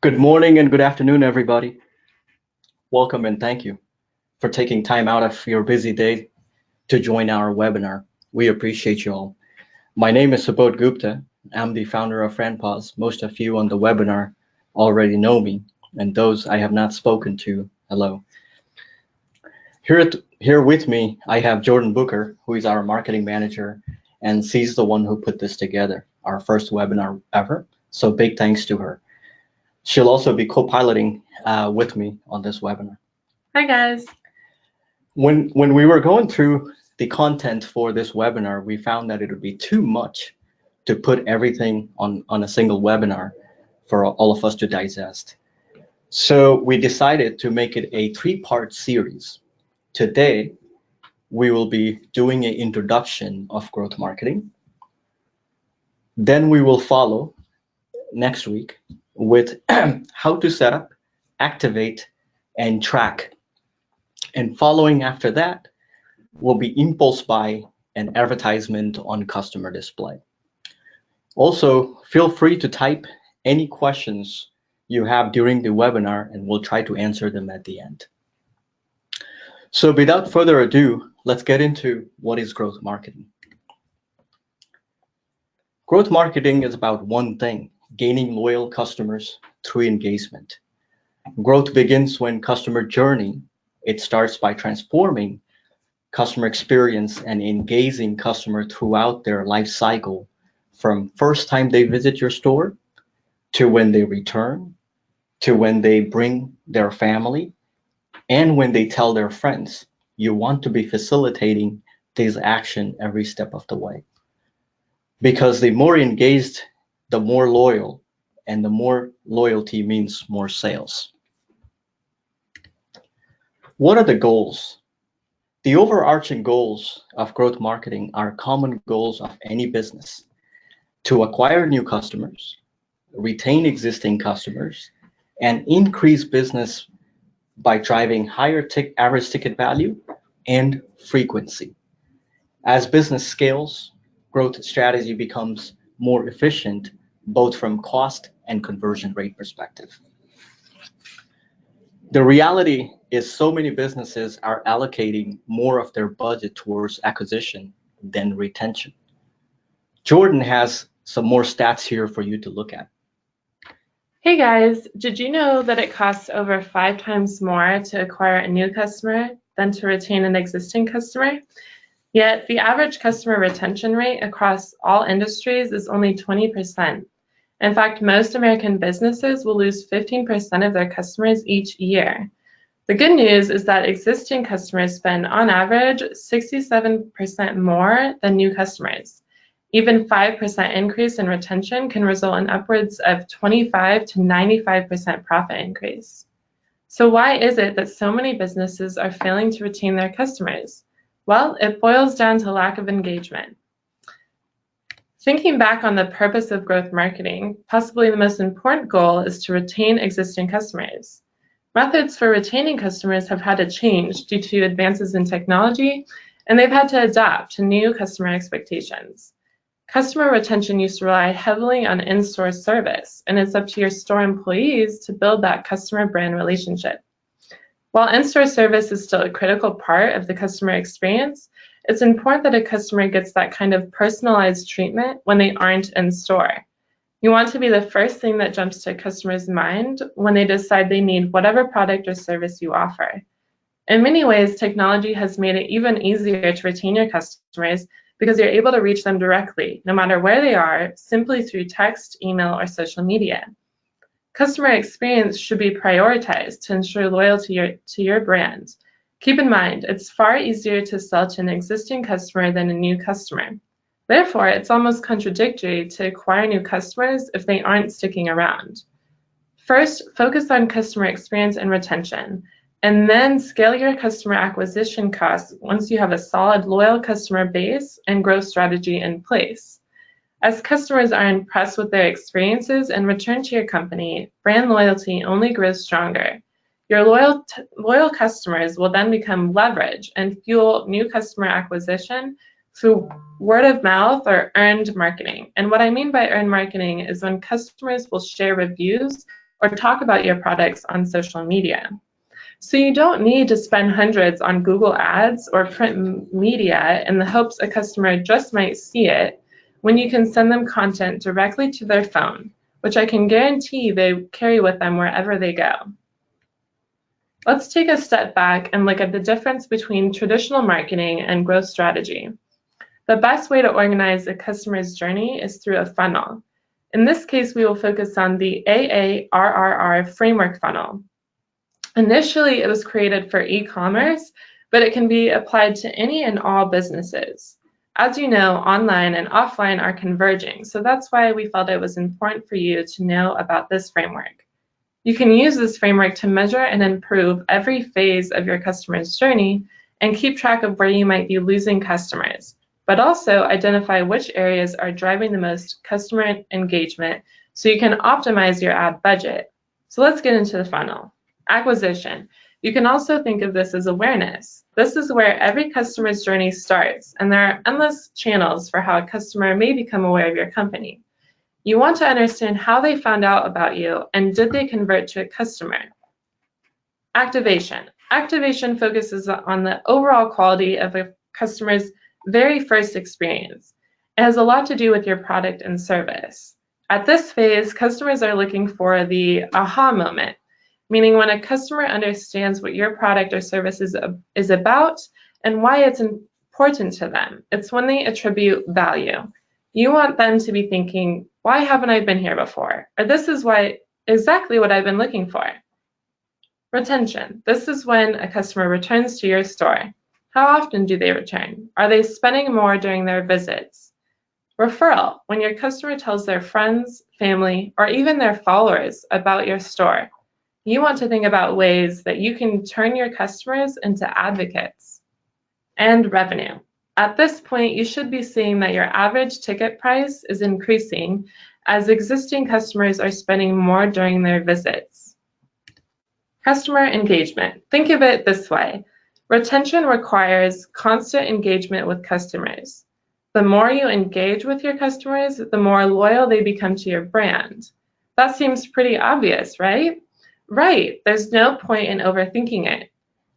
Good morning and good afternoon, everybody. Welcome and thank you for taking time out of your busy day to join our webinar. We appreciate you all. My name is Subodh Gupta. I'm the founder of Franpos. Most of you on the webinar already know me, and those I have not spoken to, hello. Here with me, I have Jordan Booker, who is our marketing manager, and she's the one who put this together, our first webinar ever. So big thanks to her. She'll also be co-piloting with me on this webinar. Hi guys. When we were going through the content for this webinar, we found that it would be too much to put everything on a single webinar for all of us to digest. So we decided to make it a three-part series. Today, we will be doing an introduction of growth marketing. Then we will follow next week with how to set up, activate, and track. And following after that will be impulse buy and advertisement on customer display. Also, feel free to type any questions you have during the webinar and we'll try to answer them at the end. So without further ado, let's get into what is growth marketing. Growth marketing is about one thing: gaining loyal customers through engagement. Growth begins when customer journey. It starts by transforming customer experience and engaging customer throughout their life cycle, from first time they visit your store to when they return, to when they bring their family, and when they tell their friends. You want to be facilitating this action every step of the way. Because the more engaged, the more loyal, and the more loyalty means more sales. What are the goals? The overarching goals of growth marketing are common goals of any business: to acquire new customers, retain existing customers, and increase business by driving higher average ticket value and frequency. As business scales, growth strategy becomes more efficient, both from cost and conversion rate perspective. The reality is so many businesses are allocating more of their budget towards acquisition than retention. Jordan has some more stats here for you to look at. Hey guys, did you know that it costs over 5 times more to acquire a new customer than to retain an existing customer? Yet the average customer retention rate across all industries is only 20%. In fact, most American businesses will lose 15% of their customers each year. The good news is that existing customers spend, on average, 67% more than new customers. Even 5% increase in retention can result in upwards of 25 to 95% profit increase. So why is it that so many businesses are failing to retain their customers? Well, it boils down to lack of engagement. Thinking back on the purpose of growth marketing, possibly the most important goal is to retain existing customers. Methods for retaining customers have had to change due to advances in technology, and they've had to adapt to new customer expectations. Customer retention used to rely heavily on in-store service, and it's up to your store employees to build that customer brand relationship. While in-store service is still a critical part of the customer experience, it's important that a customer gets that kind of personalized treatment when they aren't in store. You want to be the first thing that jumps to a customer's mind when they decide they need whatever product or service you offer. In many ways, technology has made it even easier to retain your customers because you're able to reach them directly, no matter where they are, simply through text, email, or social media. Customer experience should be prioritized to ensure loyalty to your brand. Keep in mind, it's far easier to sell to an existing customer than a new customer. Therefore, it's almost contradictory to acquire new customers if they aren't sticking around. First, focus on customer experience and retention, and then scale your customer acquisition costs once you have a solid, loyal customer base and growth strategy in place. As customers are impressed with their experiences and return to your company, brand loyalty only grows stronger. Your loyal customers will then become leverage and fuel new customer acquisition through word of mouth or earned marketing. And what I mean by earned marketing is when customers will share reviews or talk about your products on social media. So you don't need to spend hundreds on Google Ads or print media in the hopes a customer just might see it when you can send them content directly to their phone, which I can guarantee they carry with them wherever they go. Let's take a step back and look at the difference between traditional marketing and growth strategy. The best way to organize a customer's journey is through a funnel. In this case, we will focus on the AARRR framework funnel. Initially, it was created for e-commerce, but it can be applied to any and all businesses. As you know, online and offline are converging, so that's why we felt it was important for you to know about this framework. You can use this framework to measure and improve every phase of your customer's journey and keep track of where you might be losing customers, but also identify which areas are driving the most customer engagement so you can optimize your ad budget. So let's get into the funnel. Acquisition. You can also think of this as awareness. This is where every customer's journey starts, and there are endless channels for how a customer may become aware of your company. You want to understand how they found out about you and did they convert to a customer. Activation. Activation focuses on the overall quality of a customer's very first experience. It has a lot to do with your product and service. At this phase, customers are looking for the aha moment, meaning when a customer understands what your product or service is about and why it's important to them. It's when they attribute value. You want them to be thinking, why haven't I been here before? Or this is exactly what I've been looking for. Retention. This is when a customer returns to your store. How often do they return? Are they spending more during their visits? Referral. When your customer tells their friends, family, or even their followers about your store. You want to think about ways that you can turn your customers into advocates. And revenue. At this point, you should be seeing that your average ticket price is increasing as existing customers are spending more during their visits. Customer engagement. Think of it this way. Retention requires constant engagement with customers. The more you engage with your customers, the more loyal they become to your brand. That seems pretty obvious, right? Right, there's no point in overthinking it.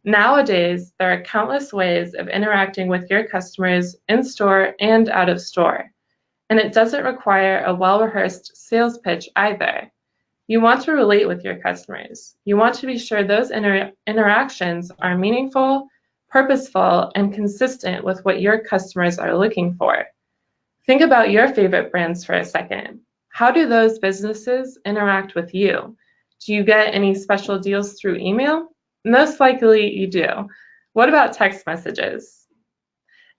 Nowadays, there are countless ways of interacting with your customers in-store and out of store, and it doesn't require a well-rehearsed sales pitch either. You want to relate with your customers. You want to be sure those interactions are meaningful, purposeful, and consistent with what your customers are looking for. Think about your favorite brands for a second. How do those businesses interact with you? Do you get any special deals through email? Most likely you do. What about text messages?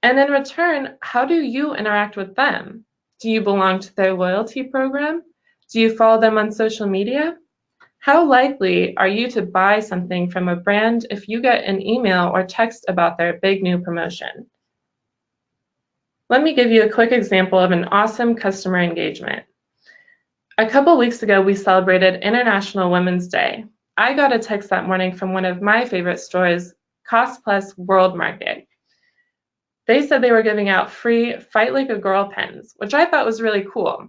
And in return, how do you interact with them? Do you belong to their loyalty program? Do you follow them on social media? How likely are you to buy something from a brand if you get an email or text about their big new promotion? Let me give you a quick example of an awesome customer engagement. A couple weeks ago, we celebrated International Women's Day. I got a text that morning from one of my favorite stores, Cost Plus World Market. They said they were giving out free Fight Like a Girl pens, which I thought was really cool.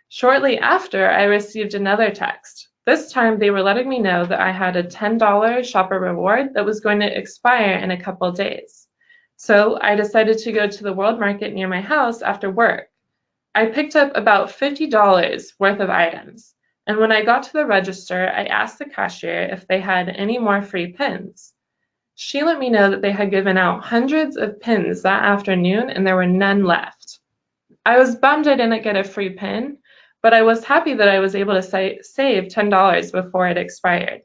Shortly after, I received another text. This time, they were letting me know that I had a $10 shopper reward that was going to expire in a couple days. So I decided to go to the World Market near my house after work. I picked up about $50 worth of items. And when I got to the register, I asked the cashier if they had any more free pins. She let me know that they had given out hundreds of pins that afternoon and there were none left. I was bummed I didn't get a free pin, but I was happy that I was able to save $10 before it expired.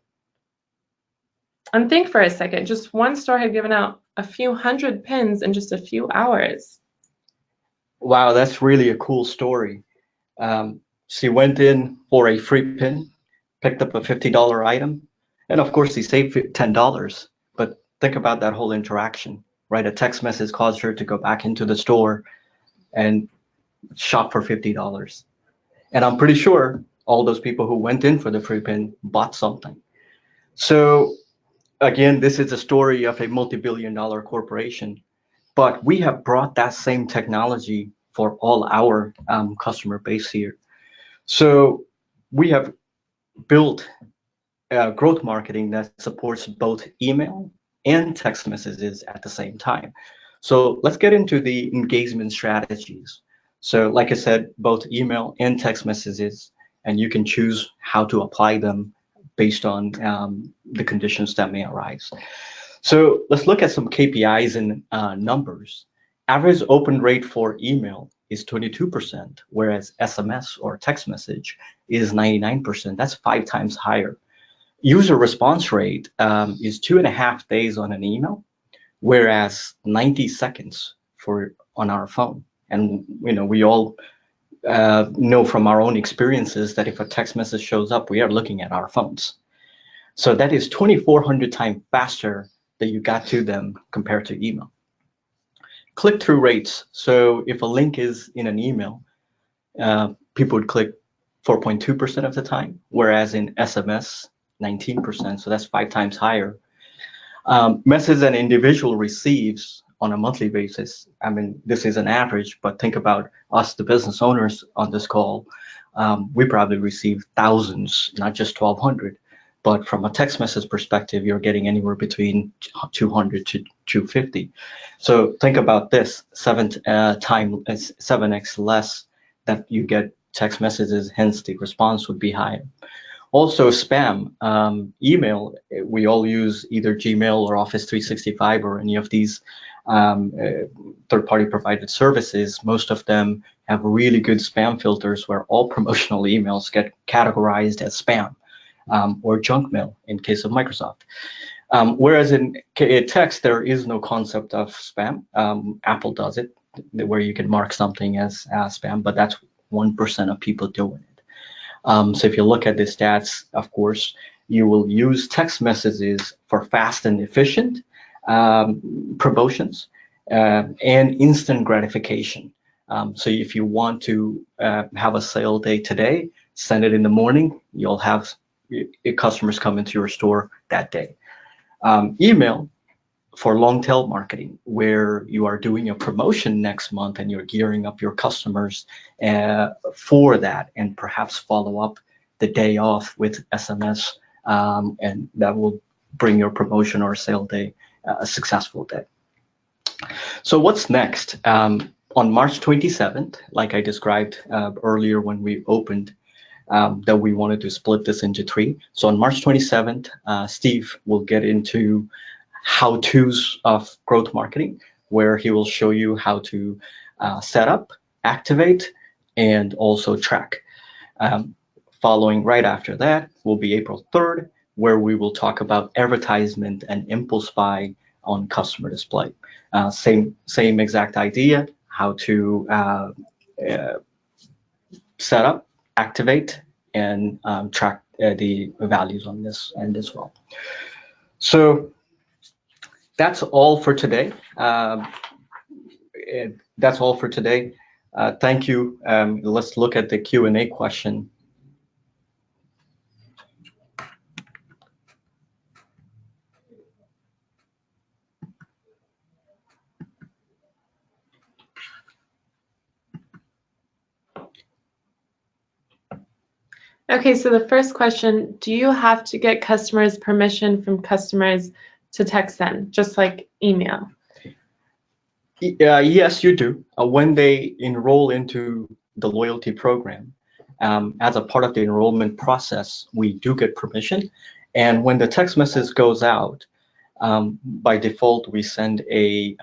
And think for a second, just one store had given out a few hundred pins in just a few hours. Wow, that's really a cool story. She went in for a free pin, picked up a $50 item, and of course, he saved $10. But think about that whole interaction, right? A text message caused her to go back into the store and shop for $50. And I'm pretty sure all those people who went in for the free pin bought something. So again, this is a story of a multi-billion-dollar corporation, but we have brought that same technology for all our customer base here. So we have build growth marketing that supports both email and text messages at the same time. So let's get into the engagement strategies. So like I said, both email and text messages, and you can choose how to apply them based on the conditions that may arise. So let's look at some KPIs and numbers. Average open rate for email is 22%, whereas SMS or text message is 99%. That's 5 times higher. User response rate is 2.5 days on an email, whereas 90 seconds for on our phone. And we all know from our own experiences that if a text message shows up, we are looking at our phones. So that is 2,400 times faster that you got to them compared to email. Click-through rates. So if a link is in an email, people would click 4.2% of the time, whereas in SMS, 19%. So that's 5 times higher. Message an individual receives on a monthly basis. I mean, this is an average, but think about us, the business owners on this call. We probably receive thousands, not just 1,200. But from a text message perspective, you're getting anywhere between 200 to 250. So think about this: 7x less that you get text messages. Hence, the response would be higher. Also, spam, email. We all use either Gmail or Office 365 or any of these third-party provided services. Most of them have really good spam filters where all promotional emails get categorized as spam. Or junk mail in case of Microsoft. Whereas in text, there is no concept of spam. Apple does it, where you can mark something as spam, but that's 1% of people doing it. So if you look at the stats, of course, you will use text messages for fast and efficient promotions and instant gratification. So if you want to have a sale day today, send it in the morning, you'll have customers come into your store that day. Email for long tail marketing, where you are doing a promotion next month and you're gearing up your customers for that, and perhaps follow up the day off with SMS, and that will bring your promotion or sale day a successful day. So what's next? On March 27th, like I described earlier when we opened, that we wanted to split this into 3. So on March 27th, Steve will get into how-tos of growth marketing, where he will show you how to set up, activate, and also track. Following right after that will be April 3rd, where we will talk about advertisement and impulse buy on customer display. Same exact idea, how to set up, activate, and track the values on this end as well. So that's all for today. That's all for today. Thank you. Let's look at the Q&A question. Okay, so the first question, do you have to get customers' permission from customers to text them, just like email? Yes, you do. When they enroll into the loyalty program, as a part of the enrollment process, we do get permission. And when the text message goes out, by default, we send a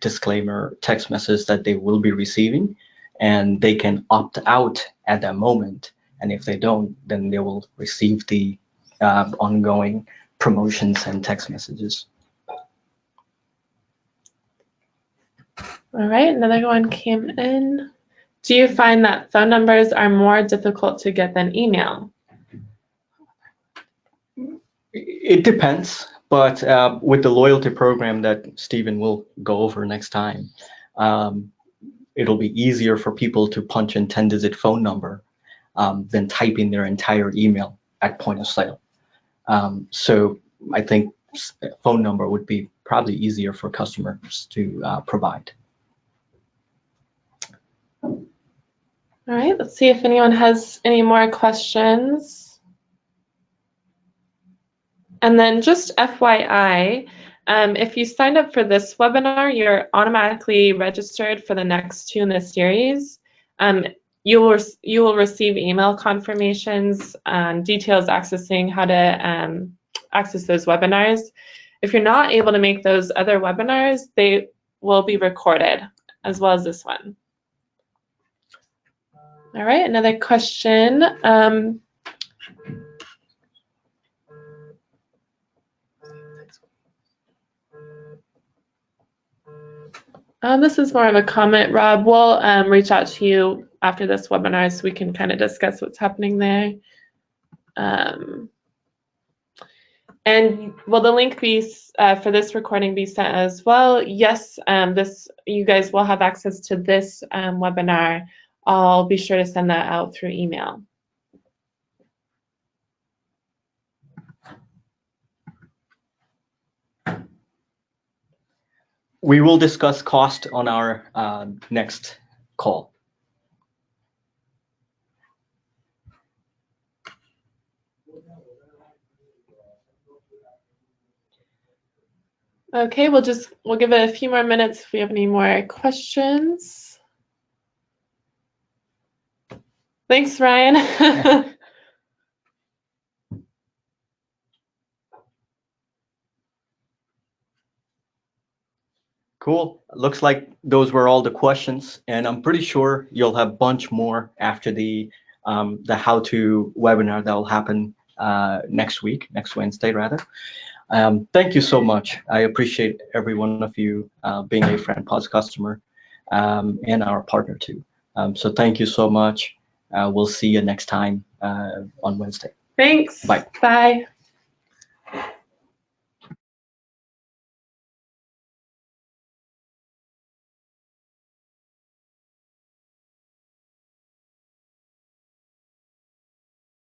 disclaimer text message that they will be receiving, and they can opt out at that moment. And if they don't, then they will receive the ongoing promotions and text messages. All right, another one came in. Do you find that phone numbers are more difficult to get than email? It depends, but with the loyalty program that Stephen will go over next time, it'll be easier for people to punch in 10-digit phone number than typing their entire email at point of sale. So I think phone number would be probably easier for customers to provide. All right, let's see if anyone has any more questions. And then just FYI, if you signed up for this webinar, you're automatically registered for the next 2 in the series. You will receive email confirmations and details accessing how to access those webinars. If you're not able to make those other webinars, they will be recorded, as well as this one. All right, another question. This is more of a comment, Rob. We'll reach out to you after this webinar so we can kind of discuss what's happening there. And will the link be for this recording be sent as well? Yes, you guys will have access to this webinar. I'll be sure to send that out through email. We will discuss cost on our next call. Okay, we'll give it a few more minutes if we have any more questions. Thanks, Ryan. Cool. Looks like those were all the questions, and I'm pretty sure you'll have a bunch more after the how-to webinar that will happen next Wednesday rather. Thank you so much. I appreciate every one of you being a Franpos customer and our partner too. So thank you so much. We'll see you next time on Wednesday. Thanks. Bye. Bye.